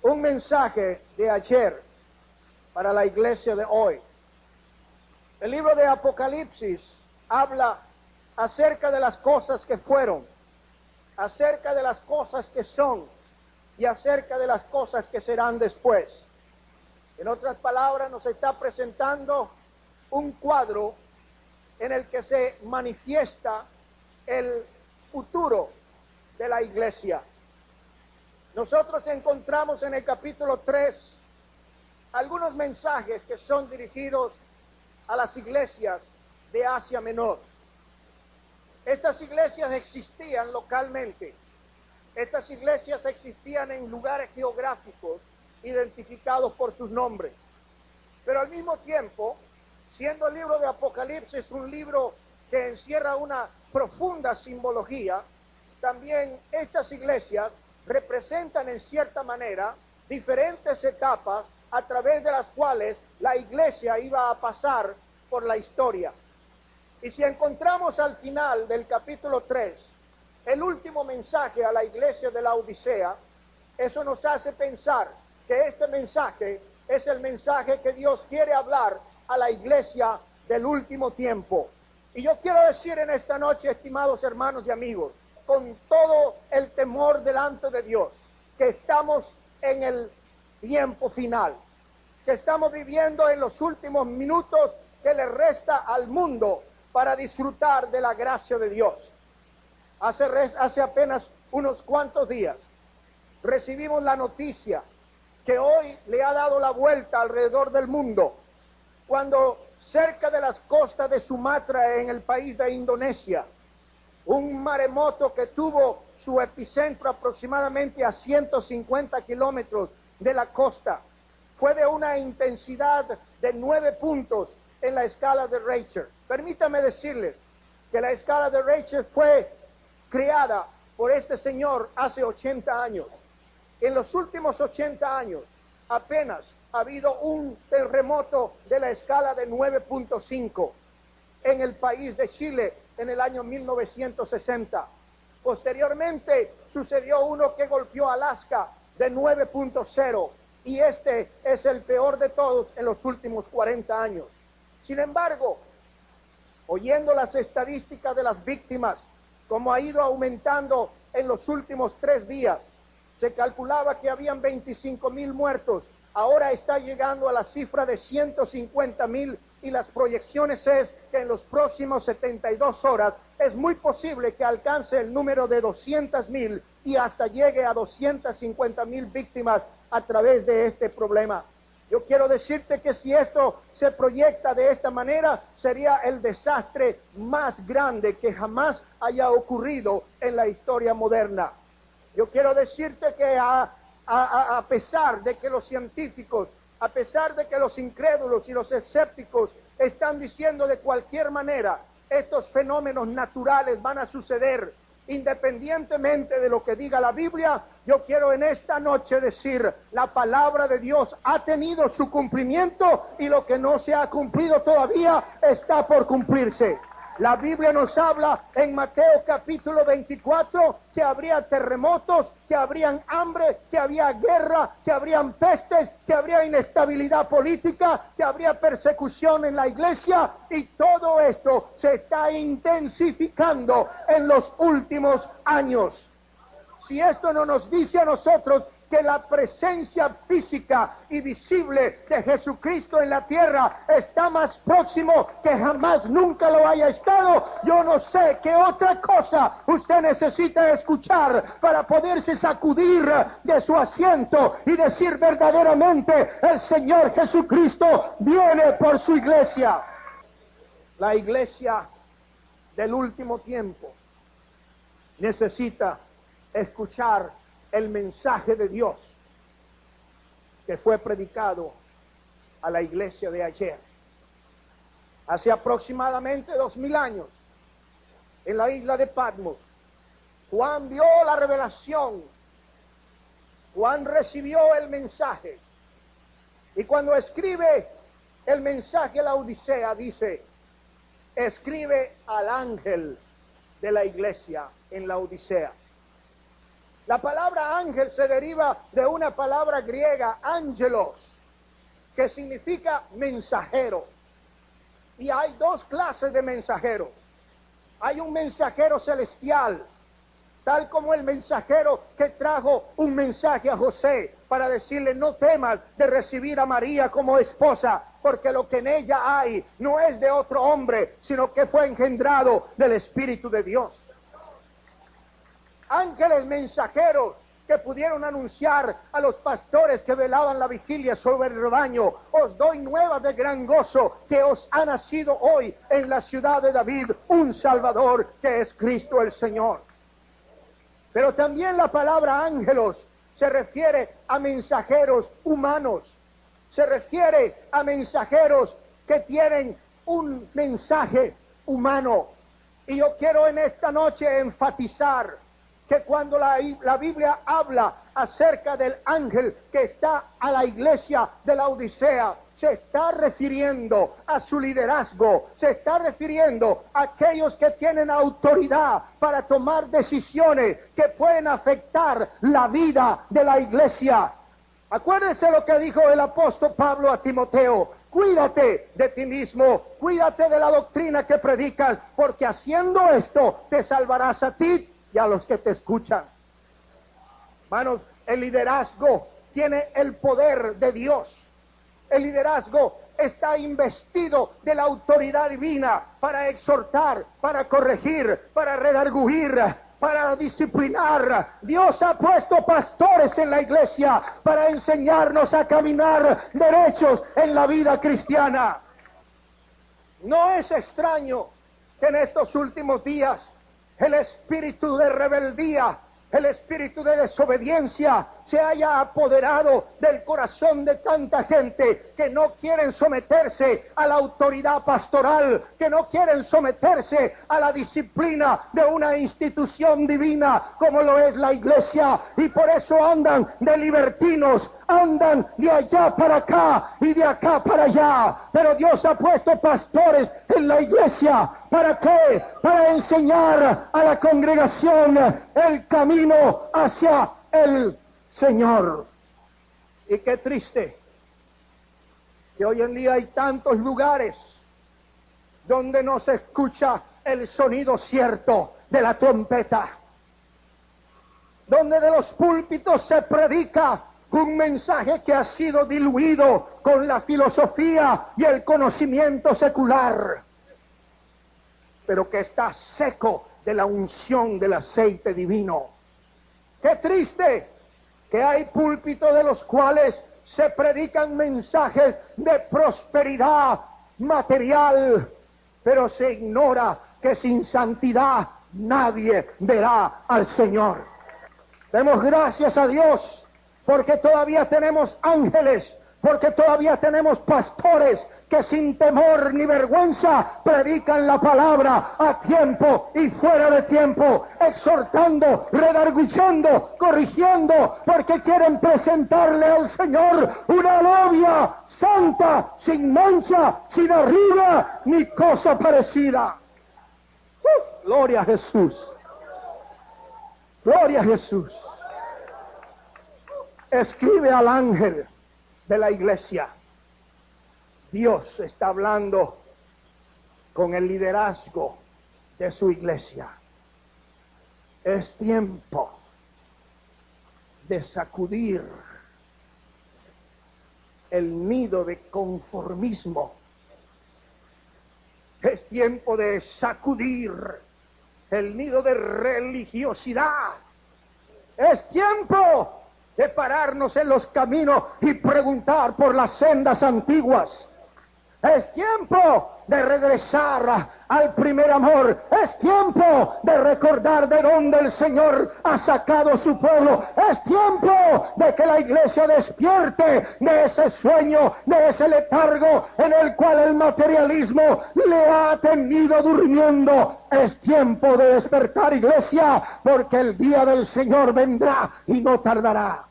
un mensaje de ayer para la iglesia de hoy. El libro de Apocalipsis habla acerca de las cosas que fueron, acerca de las cosas que son y acerca de las cosas que serán después. En otras palabras, nos está presentando un cuadro en el que se manifiesta el futuro de la iglesia. Nosotros encontramos en el capítulo 3 algunos mensajes que son dirigidos a las iglesias de Asia Menor. Estas iglesias existían localmente. Estas iglesias existían en lugares geográficos identificados por sus nombres. Pero al mismo tiempo, siendo el libro de Apocalipsis un libro que encierra una profunda simbología, también estas iglesias representan en cierta manera diferentes etapas a través de las cuales la iglesia iba a pasar por la historia. Y si encontramos al final del capítulo 3 el último mensaje a la iglesia de la Odisea, eso nos hace pensar que este mensaje es el mensaje que Dios quiere hablar a la iglesia del último tiempo. Y yo quiero decir en esta noche, estimados hermanos y amigos, con todo el temor delante de Dios, que estamos en el tiempo final, que estamos viviendo en los últimos minutos que le resta al mundo para disfrutar de la gracia de Dios. Hace apenas unos cuantos días recibimos la noticia que hoy le ha dado la vuelta alrededor del mundo, cuando cerca de las costas de Sumatra, en el país de Indonesia, un maremoto que tuvo su epicentro aproximadamente a 150 kilómetros de la costa, fue de una intensidad de 9 puntos en la escala de Richter. Permítame decirles que la escala de Richter fue creada por este señor hace 80 años. En los últimos 80 años apenas ha habido un terremoto de la escala de 9.5 en el país de Chile en el año 1960. Posteriormente sucedió uno que golpeó Alaska de 9.0 y este es el peor de todos en los últimos 40 años. Sin embargo, oyendo las estadísticas de las víctimas, como ha ido aumentando en los últimos 3 días, se calculaba que habían 25,000 muertos, ahora está llegando a la cifra de 150,000 y las proyecciones es que en los próximos 72 horas es muy posible que alcance el número de 200,000 y hasta llegue a 250,000 víctimas a través de este problema. Yo quiero decirte que si esto se proyecta de esta manera, sería el desastre más grande que jamás haya ocurrido en la historia moderna. Yo quiero decirte que a pesar de que los científicos, a pesar de que los incrédulos y los escépticos están diciendo de cualquier manera, estos fenómenos naturales van a suceder independientemente de lo que diga la Biblia, yo quiero en esta noche decir, la palabra de Dios ha tenido su cumplimiento y lo que no se ha cumplido todavía está por cumplirse. La Biblia nos habla en Mateo capítulo 24 que habría terremotos, que habrían hambre, que había guerra, que habrían pestes, que habría inestabilidad política, que habría persecución en la iglesia y todo esto se está intensificando en los últimos años. Si esto no nos dice a nosotros que la presencia física y visible de Jesucristo en la tierra está más próximo que jamás nunca lo haya estado, yo no sé qué otra cosa usted necesita escuchar para poderse sacudir de su asiento y decir verdaderamente, el Señor Jesucristo viene por su iglesia. La iglesia del último tiempo necesita escuchar el mensaje de Dios que fue predicado a la iglesia de ayer. Hace aproximadamente 2000 años, en la isla de Patmos, Juan vio la revelación, Juan recibió el mensaje, y cuando escribe el mensaje a la Odisea, dice, escribe al ángel de la iglesia en la Odisea. La palabra ángel se deriva de una palabra griega, ángelos, que significa mensajero. Y hay dos clases de mensajeros. Hay un mensajero celestial, tal como el mensajero que trajo un mensaje a José para decirle: no temas de recibir a María como esposa, porque lo que en ella hay no es de otro hombre, sino que fue engendrado del Espíritu de Dios. Ángeles mensajeros que pudieron anunciar a los pastores que velaban la vigilia sobre el rebaño: os doy nuevas de gran gozo, que os ha nacido hoy en la ciudad de David un Salvador, que es Cristo el Señor. Pero también la palabra ángelos se refiere a mensajeros humanos, se refiere a mensajeros que tienen un mensaje humano. Y yo quiero en esta noche enfatizar que cuando la Biblia habla acerca del ángel que está a la iglesia de la Odisea, se está refiriendo a su liderazgo, se está refiriendo a aquellos que tienen autoridad para tomar decisiones que pueden afectar la vida de la iglesia. Acuérdese lo que dijo el apóstol Pablo a Timoteo: cuídate de ti mismo, cuídate de la doctrina que predicas, porque haciendo esto te salvarás a ti y a los que te escuchan. Hermanos, el liderazgo tiene el poder de Dios. El liderazgo está investido de la autoridad divina para exhortar, para corregir, para redarguir, para disciplinar. Dios ha puesto pastores en la iglesia para enseñarnos a caminar derechos en la vida cristiana. No es extraño que en estos últimos días el espíritu de rebeldía, el espíritu de desobediencia se haya apoderado del corazón de tanta gente que no quieren someterse a la autoridad pastoral, que no quieren someterse a la disciplina de una institución divina como lo es la iglesia, y por eso andan de libertinos, andan de allá para acá y de acá para allá. Pero Dios ha puesto pastores en la iglesia. ¿Para qué? Para enseñar a la congregación el camino hacia el Señor. Y qué triste que hoy en día hay tantos lugares donde no se escucha el sonido cierto de la trompeta, donde de los púlpitos se predica un mensaje que ha sido diluido con la filosofía y el conocimiento secular, pero que está seco de la unción del aceite divino. ¡Qué triste que hay púlpitos de los cuales se predican mensajes de prosperidad material, pero se ignora que sin santidad nadie verá al Señor! Demos gracias a Dios porque todavía tenemos ángeles, porque todavía tenemos pastores que sin temor ni vergüenza predican la palabra a tiempo y fuera de tiempo, exhortando, redarguyendo, corrigiendo, porque quieren presentarle al Señor una novia santa, sin mancha, sin arruga, ni cosa parecida. Gloria a Jesús. Gloria a Jesús. Escribe al ángel de la iglesia: Dios está hablando con el liderazgo de su iglesia. Es tiempo de sacudir el nido de conformismo. Es tiempo de sacudir el nido de religiosidad. Es tiempo de pararnos en los caminos y preguntar por las sendas antiguas. Es tiempo de regresar al primer amor. Es tiempo de recordar de dónde el Señor ha sacado su pueblo. Es tiempo de que la iglesia despierte de ese sueño, de ese letargo en el cual el materialismo le ha tenido durmiendo. Es tiempo de despertar, iglesia, porque el día del Señor vendrá y no tardará.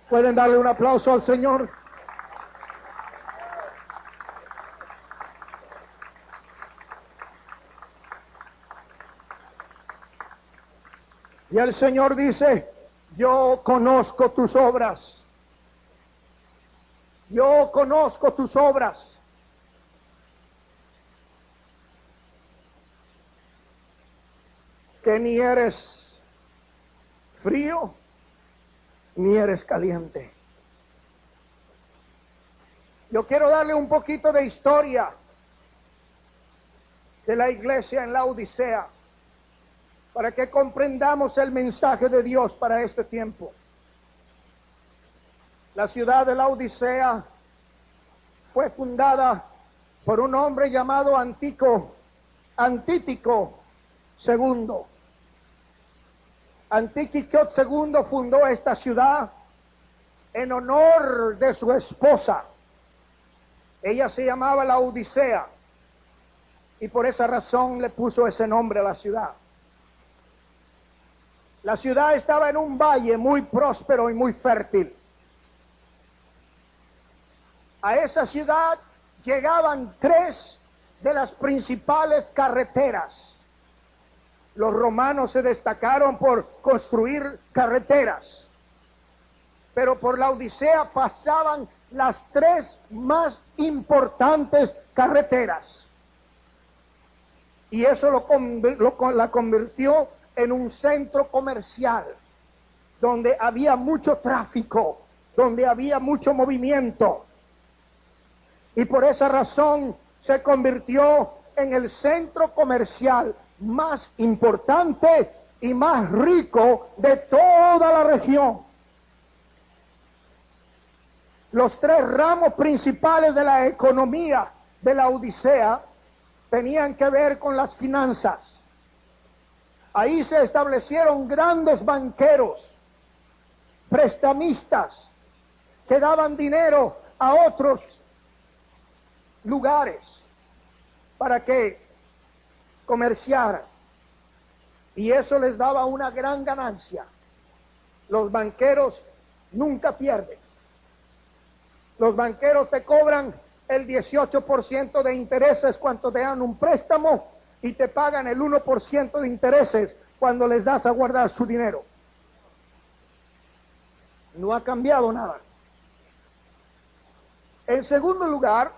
¿Pueden darle un aplauso al Señor? Y el Señor dice, yo conozco tus obras. Yo conozco tus obras. Que ni eres frío, ni eres caliente. Yo quiero darle un poquito de historia de la iglesia en la Odisea, para que comprendamos el mensaje de Dios para este tiempo. La ciudad de la Odisea fue fundada por un hombre llamado Antítico II. Antítico II fundó esta ciudad en honor de su esposa. Ella se llamaba la Odisea y por esa razón le puso ese nombre a la ciudad. La ciudad estaba en un valle muy próspero y muy fértil. A esa ciudad llegaban 3 de las principales carreteras. Los romanos se destacaron por construir carreteras, pero por la Odisea pasaban las 3 más importantes carreteras. Y eso la convirtió en un centro comercial, donde había mucho tráfico, donde había mucho movimiento. Y por esa razón se convirtió en el centro comercial más importante y más rico de toda la región. Los 3 ramos principales de la economía de la Odisea tenían que ver con las finanzas. Ahí se establecieron grandes banqueros, prestamistas, que daban dinero a otros lugares para que comerciaran. Y eso les daba una gran ganancia. Los banqueros nunca pierden. Los banqueros te cobran el 18% de intereses cuando te dan un préstamo y te pagan el 1% de intereses cuando les das a guardar su dinero. No ha cambiado nada. En segundo lugar,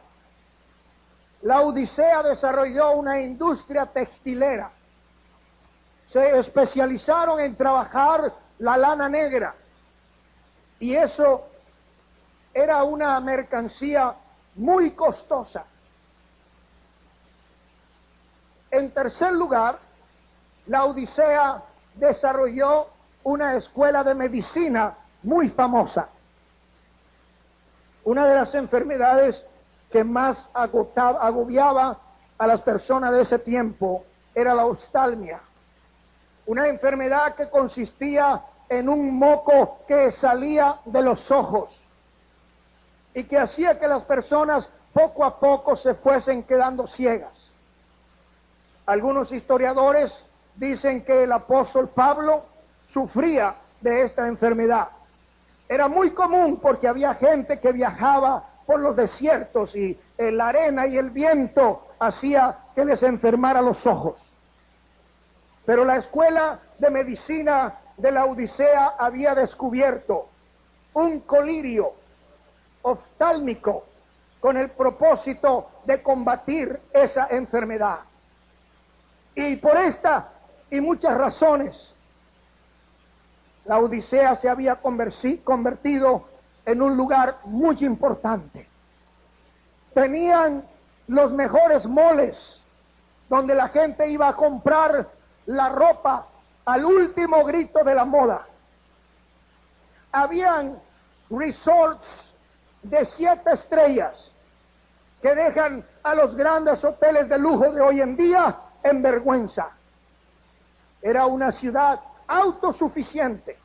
la Odisea desarrolló una industria textilera. Se especializaron en trabajar la lana negra. Y eso era una mercancía muy costosa. En tercer lugar, la Odisea desarrolló una escuela de medicina muy famosa. Una de las enfermedades que más agobiaba a las personas de ese tiempo era la oftalmia. Una enfermedad que consistía en un moco que salía de los ojos y que hacía que las personas poco a poco se fuesen quedando ciegas. Algunos historiadores dicen que el apóstol Pablo sufría de esta enfermedad. Era muy común porque había gente que viajaba por los desiertos y la arena y el viento hacía que les enfermara los ojos. Pero la escuela de medicina de la Odisea había descubierto un colirio oftálmico con el propósito de combatir esa enfermedad. Y por esta y muchas razones, la Odisea se había convertido en un lugar muy importante. Tenían los mejores moles donde la gente iba a comprar la ropa al último grito de la moda. Habían resorts de 7 estrellas que dejan a los grandes hoteles de lujo de hoy en día en vergüenza. Era una ciudad autosuficiente.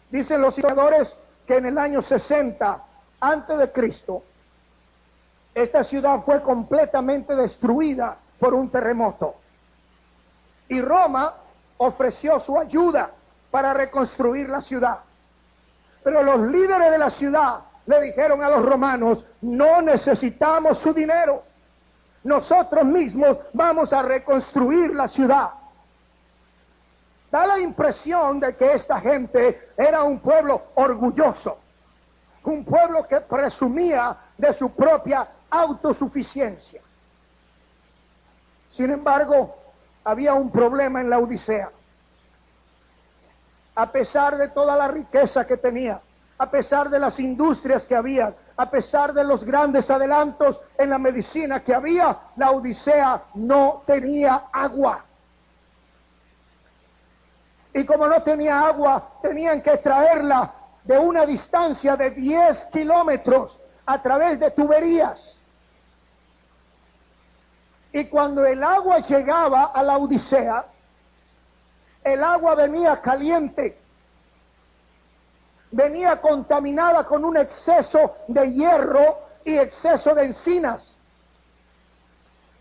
Dicen los historiadores que en el año 60 antes de Cristo esta ciudad fue completamente destruida por un terremoto y Roma ofreció su ayuda para reconstruir la ciudad, pero los líderes de la ciudad le dijeron a los romanos: no necesitamos su dinero, nosotros mismos vamos a reconstruir la ciudad. Da la impresión de que esta gente era un pueblo orgulloso, un pueblo que presumía de su propia autosuficiencia. Sin embargo, había un problema en la Odisea. A pesar de toda la riqueza que tenía, a pesar de las industrias que había, a pesar de los grandes adelantos en la medicina que había, la Odisea no tenía agua. Y como no tenía agua, tenían que traerla de una distancia de 10 kilómetros a través de tuberías. Y cuando el agua llegaba a la Odisea, el agua venía caliente, venía contaminada con un exceso de hierro y exceso de encinas.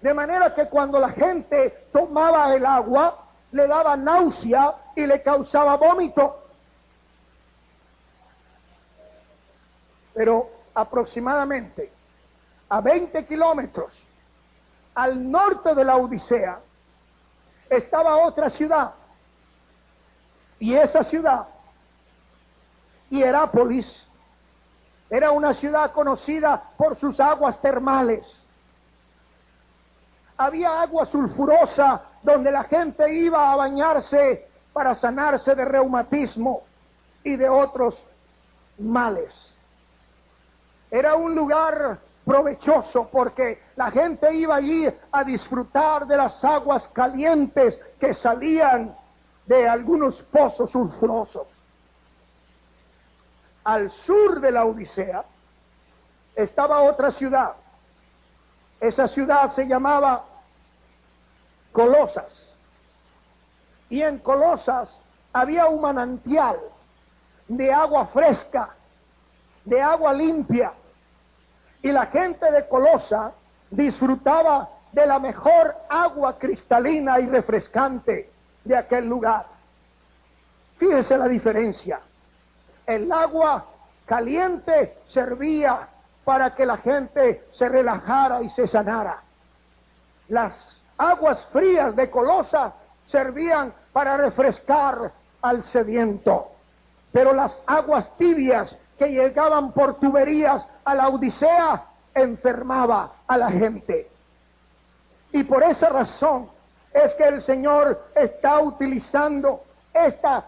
De manera que cuando la gente tomaba el agua, le daba náusea y le causaba vómito. Pero aproximadamente a 20 kilómetros al norte de la Odisea estaba otra ciudad. Y esa ciudad, Hierápolis, era una ciudad conocida por sus aguas termales. Había agua sulfurosa donde la gente iba a bañarse para sanarse de reumatismo y de otros males. Era un lugar provechoso porque la gente iba allí a disfrutar de las aguas calientes que salían de algunos pozos sulfurosos. Al sur de la Odisea estaba otra ciudad. Esa ciudad se llamaba Colosas. Y en Colosas había un manantial de agua fresca, de agua limpia. Y la gente de Colosa disfrutaba de la mejor agua cristalina y refrescante de aquel lugar. Fíjese la diferencia. El agua caliente servía para que la gente se relajara y se sanara. Las aguas frías de Colosa servían para refrescar al sediento. Pero las aguas tibias que llegaban por tuberías a la Odisea enfermaba a la gente. Y por esa razón es que el Señor está utilizando esta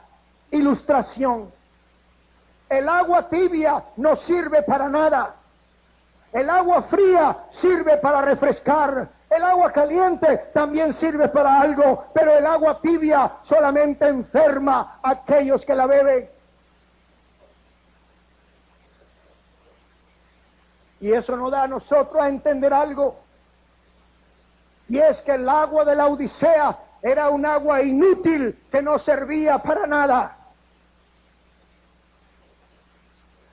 ilustración. El agua tibia no sirve para nada. El agua fría sirve para refrescar. El agua caliente también sirve para algo, pero el agua tibia solamente enferma a aquellos que la beben. Y eso nos da a nosotros a entender algo. Y es que el agua de la Odisea era un agua inútil que no servía para nada.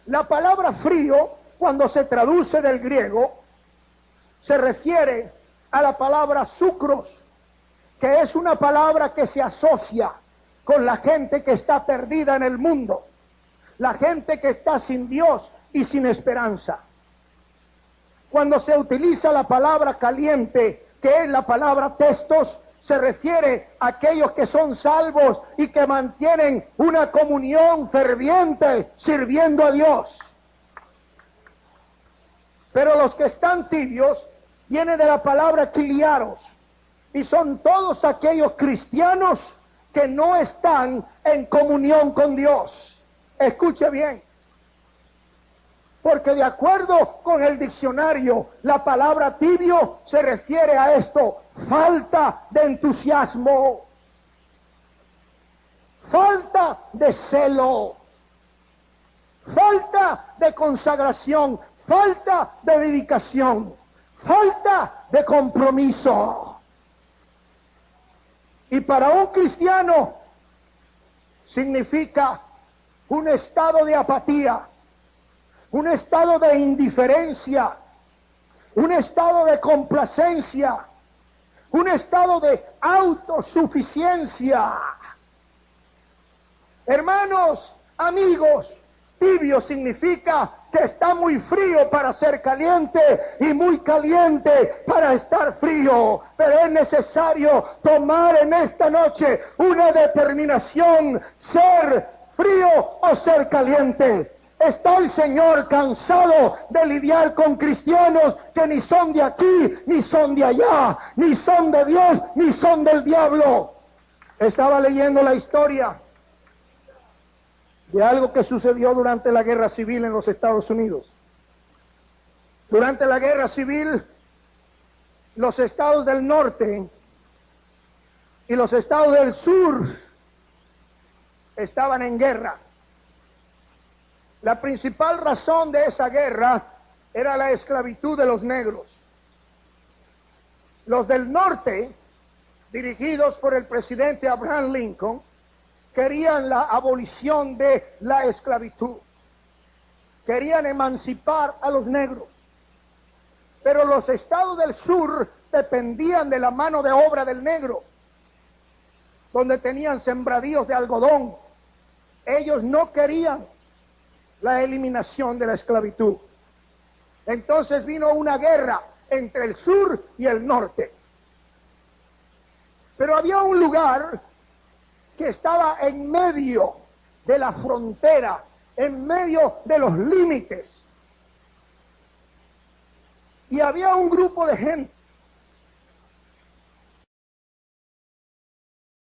La palabra frío, cuando se traduce del griego, se refiere a la palabra sucros, que es una palabra que se asocia con la gente que está perdida en el mundo, la gente que está sin Dios y sin esperanza. Cuando se utiliza la palabra caliente, que es la palabra testos, se refiere a aquellos que son salvos y que mantienen una comunión ferviente sirviendo a Dios. Pero los que están tibios viene de la palabra kiliaros, y son todos aquellos cristianos que no están en comunión con Dios. Escuche bien, porque de acuerdo con el diccionario, la palabra tibio se refiere a esto: falta de entusiasmo, falta de celo, falta de consagración, falta de dedicación, falta de compromiso. Y para un cristiano significa un estado de apatía, un estado de indiferencia, un estado de complacencia, un estado de autosuficiencia. Hermanos, amigos, Tibio significa que está muy frío para ser caliente y muy caliente para estar frío. Pero es necesario tomar en esta noche una determinación: ser frío o ser caliente. ¿Está el Señor cansado de lidiar con cristianos que ni son de aquí, ni son de allá, ni son de Dios, ni son del diablo? Estaba leyendo la historia de algo que sucedió durante la Guerra Civil en los Estados Unidos. Durante la Guerra Civil, los estados del norte y los estados del sur estaban en guerra. La principal razón de esa guerra era la esclavitud de los negros. Los del norte, dirigidos por el presidente Abraham Lincoln, querían la abolición de la esclavitud. Querían emancipar a los negros. Pero los estados del sur dependían de la mano de obra del negro, donde tenían sembradíos de algodón. Ellos no querían la eliminación de la esclavitud. Entonces vino una guerra entre el sur y el norte. Pero había un lugar que estaba en medio de la frontera, en medio de los límites. Y había un grupo de gente